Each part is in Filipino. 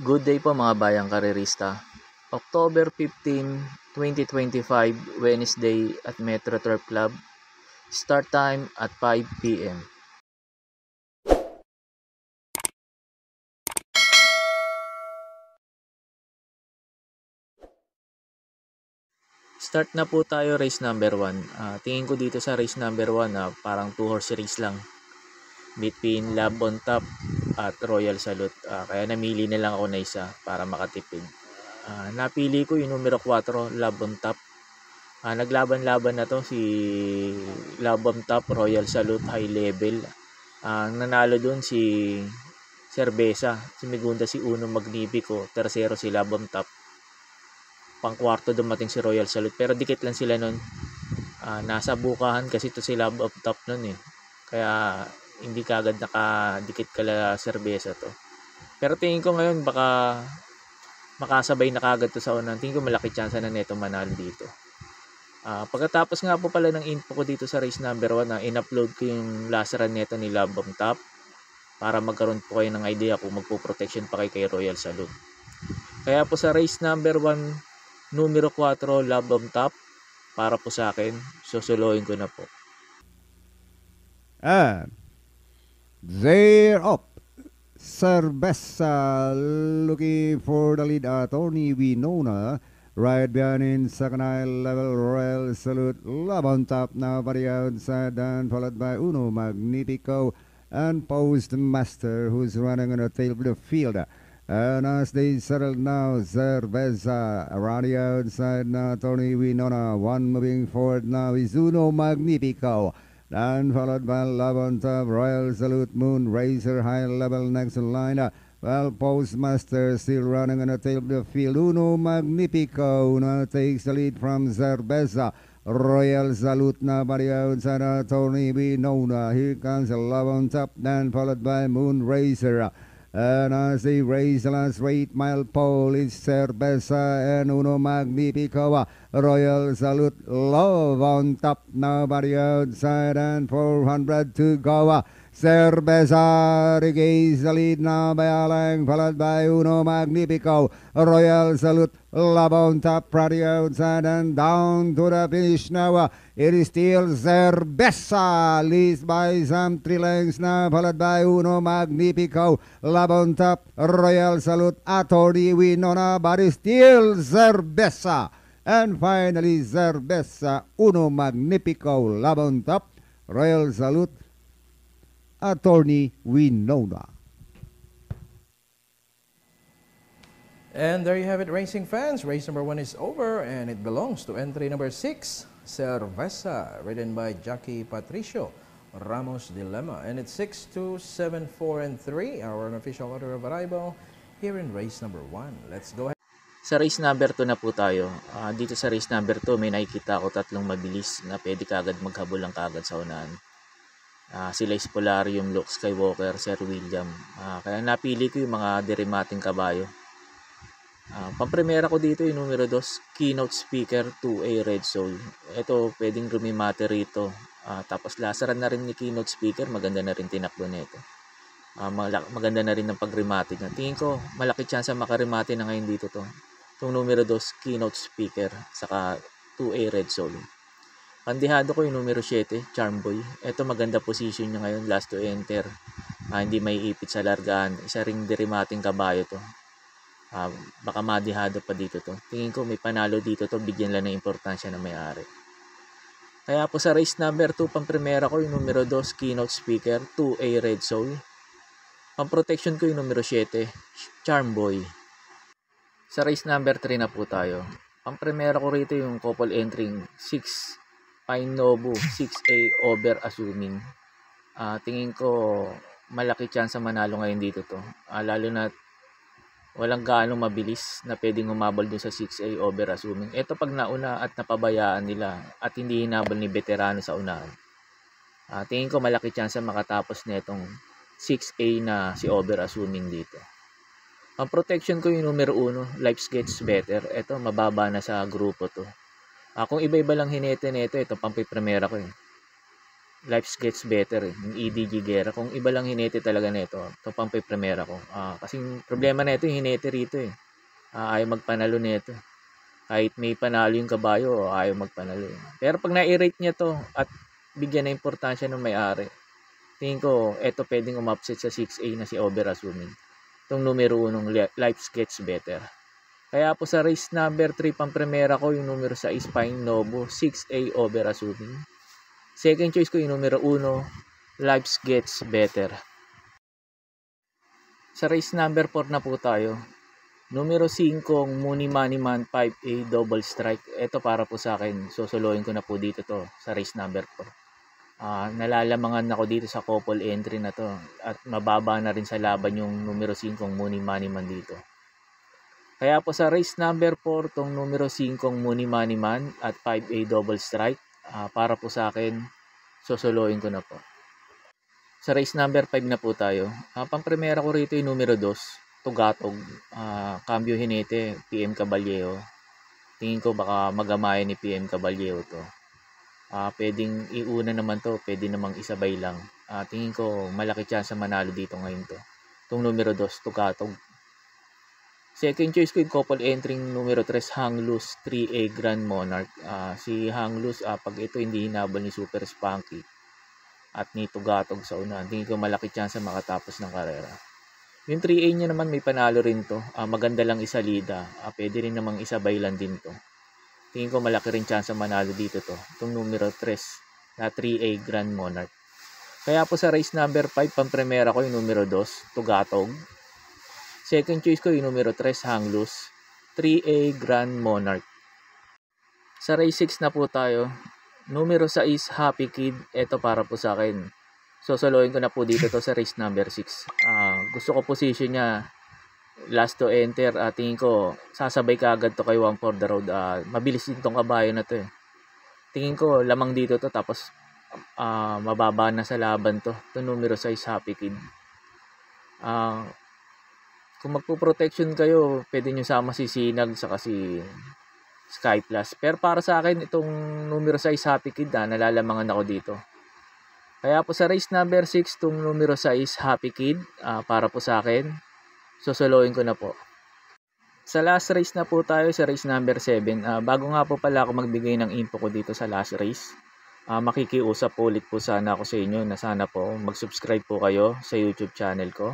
Good day po mga bayang karerista. October 15, 2025, Wednesday at Metro Turf Club. Start time at 5 p.m. Start na po tayo race number 1. Tingin ko dito sa race number 1 na parang 2-horse race lang between Love on Top at Royal Salute. Kaya namili na lang ako na isa para makatipid. Napili ko yung numero 4, Love on Top. Naglaban-laban na to si Love on Top, Royal Salute, High Level. Nanalo dun si Cerveza, si Megunda si Uno Magnifico, tercero si Love on Top. Pangkwarto dumating si Royal Salute, pero dikit lang sila nun. Nasa bukahan kasi to si Love on Top nun eh. Kaya hindi kagad nakadikit kala Cerveza to. Pero tingin ko ngayon baka makasabay na kagad to sa unang. Tingin ko malaki chance na neto manalo dito. Pagkatapos nga po pala ng info ko dito sa race number 1 na in-upload ko yung last run neto ni Love on Top para magkaroon po kayo ng idea kung magpo-protection pa kayo kay Royal Salute. Kaya po sa race number 1, numero 4, Love on Top, para po sa akin, susuloyin ko na po. And they're up. Cerveza looking for the lead. Tony Winona right behind in second high level. Royal Salute Love on Top now by the outside and followed by Uno Magnifico and Postmaster who's running on the tail of the field. And as they settle now, Cerveza around the outside now, Tony Winona. One moving forward now is Uno Magnifico. And followed by Love on Top, Royal Salute, Moon Racer, high level next in line. Well, Postmaster still running on the tail of the field. Uno Magnifico now takes the lead from Cerveza. Royal Salute now by the outside, Tony Winona. Here comes Love on Top, then followed by Moon Racer. And as they race the last 8-mile pole, it's Cerveza and Uno Magnifico. Royal Salute, Love on Top now by the outside and 400 to go. Cerveza regains the lead now by Alang, followed by Uno Magnifico. Royal Salute, Love on Top, pretty outside and down to the finish now. It is still Cerveza, leads by some 3 lengths now, followed by Uno Magnifico. Love on Top, Royal Salute, Tony Winona, but it's still Cerveza. And finally, Cerveza, Uno Magnifico, Love on Top, Royal Salute, Tony Winona. And there you have it, racing fans. Race number 1 is over and it belongs to entry number 6, Cerveza, ridden by Jackie Patricio Ramos Dilemma. And it's 6, 2, 7, 4, and 3, our unofficial order of arrival here in race number 1. Let's go ahead. Sa race number 2 na po tayo. Dito sa race number 2, may nakikita ako 3 mabilis na pwede kagad maghabol lang kagad sa unahan. Sila is Polarium, Luke Skywalker, Sir William. Kaya napili ko yung mga derimating kabayo. Pamprimera ko dito yung numero 2, Keynote Speaker 2A Red Soul. Ito pwedeng rumimate rito. Tapos lasaran na rin ni Keynote Speaker, maganda na rin tinakbo nito. Maganda na rin ng pagrimate niya. Tingin ko malaki chance makarimate na ngayon dito to. Itong numero 2, Keynote Speaker, saka 2A Red Soul. Kandihado ko yung numero 7, Charmboy. Ito maganda position niya ngayon, last to enter. Hindi may ipit sa largaan. Isa ring derimating kabayo to. Baka madihado pa dito to. Tingin ko may panalo dito to, bigyan lang ng importansya na may-ari. Kaya po sa race number 2, pamprimera ko yung numero 2, Keynote Speaker, 2A Red Soul. Pang-protection ko yung numero 7, Charmboy. Sa race number 3 na po tayo. Pamprimera ko rito yung couple entering 6, Pine Nobu, 6A Over Assuming. Tingin ko malaki chance manalo ngayon dito to. Lalo na walang gaano mabilis na pwedeng humabol dun sa 6A Over Assuming. Ito pag nauna at napabayaan nila at hindi hinabol ni veterano sa unahan. Tingin ko malaki chance makatapos na itong 6A na si Over Assuming dito. Ang protection ko yung numero 1, Life Gets Better. Ito mababa na sa grupo to. Kung iba-iba lang hinete nito, ito pampipremera ko eh. Life Gets Better, yung EDG Guerra. Kung iba lang hinete talaga nito, ito pang primera ko. Kasi problema nito yung hinete rito eh. Ayaw magpanalo nito. Kahit may panalo yung kabayo, ayaw magpanalo. Pero pag na-rate niya to at bigyan na importansya ng may-ari, tingin ko, ito pwedeng umupset sa 6A na si Over Assuming. Itong numero 1, Life Gets Better. Kaya po sa race number 3, pang primera ko, yung numero 6, Pine Novo, 6A Over Assuming. Second choice ko yung numero 1, Life Gets Better. Sa race number 4 na po tayo. Numero 5, Muni Money Man 5A Double Strike. Ito para po sa akin. Susuluin ko na po dito to sa race number 4. Nalalamangan ako dito sa couple entry na to. At mababa na rin sa laban yung numero 5, Muni Money Man dito. Kaya po sa race number 4, tong numero 5, Muni Money Man at 5A Double Strike. Para po sa akin, susuluin ko na po. Sa race number 5 na po tayo. Pang-primera ko rito yung numero 2. Tugatog, Cambio Hinete, PM Caballero. Tingin ko baka magamayan ni PM Caballero to. Pwedeng iuna naman to, pwede namang isabay lang. Tingin ko malaki chance sa manalo dito ngayon to. Itong numero 2, Tugatog. Second choice ko yung couple entering numero 3, Hang Loose 3A Grand Monarch. Si Hang Loose, pag ito hindi hinabol ni Super Spunky at ni Tugatog sa unahan, tingin ko malaki chance sa makatapos ng karera. Yung 3A niya naman may panalo rin to. Maganda lang isalida. Pwede rin namang isabay lang din to. Tingin ko malaki rin chance manalo dito to. Itong numero 3 na 3A Grand Monarch. Kaya po sa race number 5, pang-primera ko yung numero 2, Tugatog. Second choice ko yung numero 3, Hang Loose 3A Grand Monarch. Sa race 6 na po tayo. Numero 6, Happy Kid. Ito para po sa akin. Soloin ko na po dito to sa race number 6. Gusto ko position niya last to enter. Tingin ko sasabay ka agad to kay One for the Road. Mabilis din tong kabayo na to eh. Tingin ko lamang dito to tapos mababa na sa laban to. Ito numero 6, Happy Kid. Kung magpo-protection kayo, pwede nyo sama si Sinag saka si Sky Plus. Pero para sa akin itong numero 6, Happy Kid, nalalamangan ako dito. Kaya po sa race number 6, itong numero 6, Happy Kid, para po sa akin, susuluin ko na po. Sa last race na po tayo, sa race number 7. Bago nga po pala ako magbigay ng info ko dito sa last race, makikiusap po ulit po sana ako sa inyo na sana po mag-subscribe po kayo sa YouTube channel ko.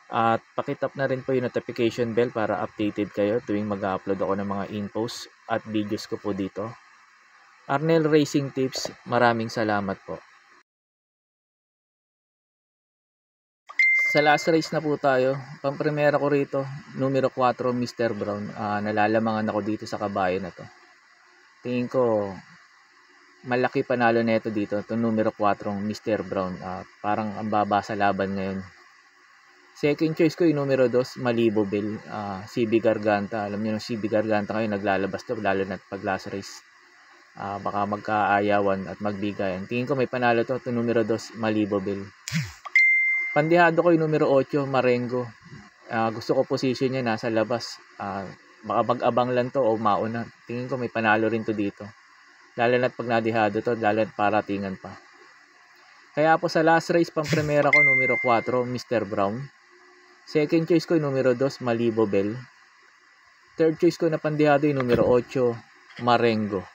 At pakitap na rin po yung notification bell para updated kayo tuwing mag-upload ako ng mga infos at videos ko po dito. Arnel Racing Tips, maraming salamat po. Sa last race na po tayo, pang-primera ko rito, numero 4, Mr. Brown. Nalalamangan ako dito sa kabayo na to. Tingin ko, malaki panalo na ito dito, itong numero 4, Mr. Brown. Parang ang baba sa laban ngayon. Second choice ko yung numero 2, Malibo Bell, CB Garganta. Alam niyo, CB Garganta kayo, naglalabas to, lalo na pag last race. Baka magkaayawan at magbigayan. Tingin ko may panalo to, itong numero 2, Malibo Bell. Pandihado ko yung numero 8, Marengo. Gusto ko position niya nasa labas. Baka mag-abang lang to o mauna. Tingin ko may panalo rin to dito. Lalo na't pag nadihado to, lalo na't paratingan pa. Kaya po sa last race, pang-primera ko, numero 4, Mr. Brown. Second choice ko yung numero 2, Malibo Bell. Third choice ko na pandihado yung numero 8, Marengo.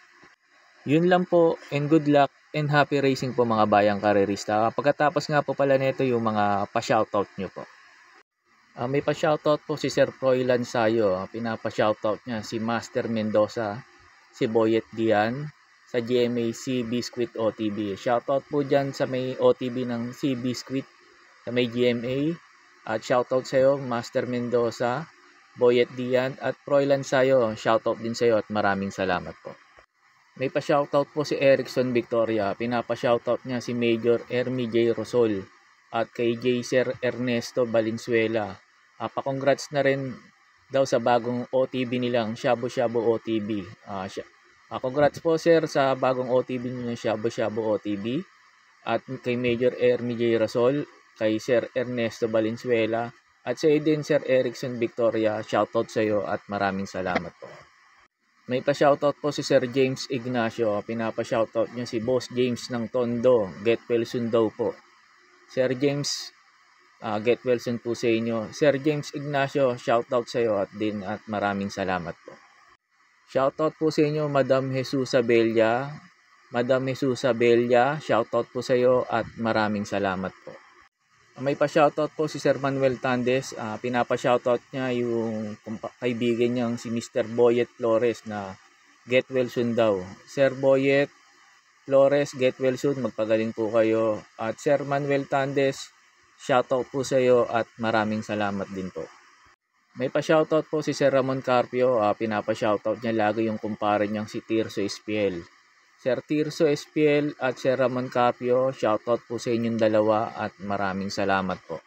Yun lang po, and good luck and happy racing po mga bayang karerista. Pagkatapos nga po pala nito yung mga pa-shoutout nyo po. May pa-shoutout po si Sir Froilan Sayo. Pinapa-shoutout niya si Master Mendoza, si Boyet Dian, sa GMA C Biscuit OTB. Shoutout po dyan sa may OTB ng C Biscuit, sa may GMA. At shoutout sa iyo, Master Mendoza, Boyet Dian, at Froilan Sayo. Shoutout din sa iyo at maraming salamat po. May pa-shoutout po si Erickson Victoria. Pinapa-shoutout niya si Major Ermi J. Rosol at kay J. Sir Ernesto Valenzuela. Pa-congrats na rin daw sa bagong OTB nilang Shabu Shabu OTB. Congrats po sir sa bagong OTB nilang Shabu Shabu OTB. At kay Major Ermi J. Rosol, kay Sir Ernesto Valenzuela, at sa iyo din Sir Erickson Victoria. Shoutout sa iyo at maraming salamat po. May pa-shoutout po si Sir James Ignacio. Pinapa-shoutout niya si Boss James ng Tondo. Get well soon daw po. Sir James, get well soon po sa inyo. Sir James Ignacio, shoutout sa iyo at maraming salamat po. Shoutout po sa inyo, Madam Jesusa Bella. Madam Jesusa Bella, shoutout po sa iyo at maraming salamat po. May pa-shoutout po si Sir Manuel Tandes. Pinapa-shoutout niya yung kaibigan niyang si Mr. Boyet Flores na get well soon daw. Sir Boyet Flores, get well soon. Magpagaling po kayo. At Sir Manuel Tandes, shoutout po sa iyo at maraming salamat din po. May pa-shoutout po si Sir Ramon Carpio. Pinapa-shoutout niya lagi yung kumpare niyang si Tirso Espiel. Sir Tirso Espiel at Sir Ramon Carpio, shoutout po sa inyong dalawa at maraming salamat po.